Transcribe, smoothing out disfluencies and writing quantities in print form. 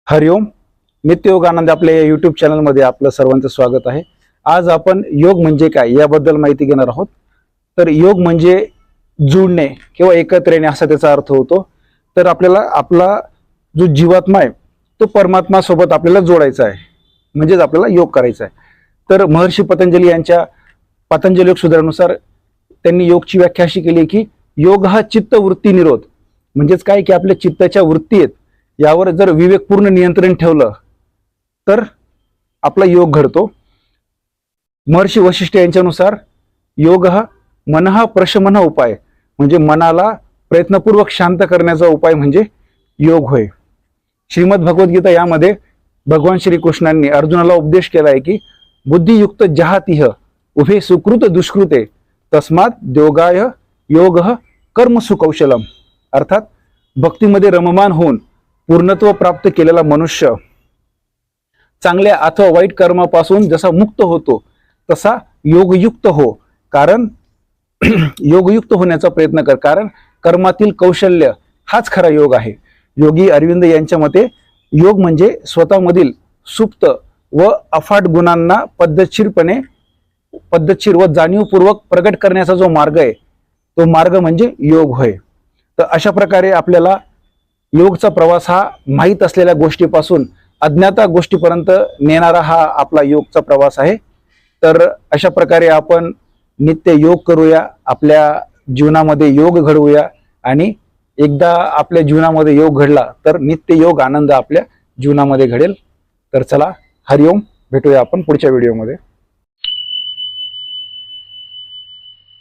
हरिओम. नित्ययोग आनंद आपल्या यूट्यूब चॅनलमध्ये आपलं सर्वांचं स्वागत आहे. आज आपण योग म्हणजे काय याबद्दल माहिती घेणार आहोत. तर योग म्हणजे जुळणे किंवा एकत्र येणे असा त्याचा अर्थ होतो. तर आपल्याला आपला जो जीवात्मा आहे तो परमात्मा सोबत आपल्याला जोडायचा आहे, म्हणजेच आपल्याला योग करायचा आहे. तर महर्षी पतंजली यांच्या पतंजली योग सूत्रानुसार त्यांनी योगची व्याख्या अशी केली की योग हा चित्तवृत्ती निरोध, म्हणजेच काय की आपल्या चित्ताच्या वृत्ती आहेत यावर जर विवेकपूर्ण नियंत्रण ठेवलं तर आपला योग घडतो. महर्षी वशिष्ठ यांच्यानुसार योग हा मन हा प्रशमन उपाय, म्हणजे मनाला प्रयत्नपूर्वक शांत करण्याचा उपाय म्हणजे योग होय. श्रीमद भगवद्गीता यामध्ये भगवान श्रीकृष्णांनी अर्जुनाला उपदेश केला आहे की बुद्धियुक्त जहातिह उभे सुकृत दुष्कृते तस्मात द्योगाय योग कर्म सुकौशलम. अर्थात भक्तीमध्ये रममान होऊन पूर्णत्व प्राप्त केलेला मनुष्य चांगल्या अथवा वाईट कर्मापासून जसा मुक्त होतो तसा योगयुक्त हो, कारण योगयुक्त होण्याचा प्रयत्न कर, कारण कर्मातील कौशल्य हाच खरा योग आहे. योगी अरविंद यांच्या मते योग म्हणजे स्वतःमधील सुप्त व अफाट गुणांना पद्धतशीर व जाणीवपूर्वक प्रगट करण्याचा जो मार्ग आहे तो मार्ग म्हणजे योग होय. तर अशा प्रकारे आपल्याला योगचा प्रवास हा माहीत असलेल्या गोष्टीपासून अज्ञात गोष्टीपर्यंत नेणारा हा आपला योगचा प्रवास आहे. तर अशा प्रकारे आपण नित्य योग करूया, आपल्या जीवनामध्ये योग घडवूया, आणि एकदा आपल्या जीवनामध्ये योग घडला तर नित्य योग आनंद आपल्या जीवनामध्ये घडेल. तर चला, हरिओम. भेटूया आपण पुढच्या व्हिडिओमध्ये.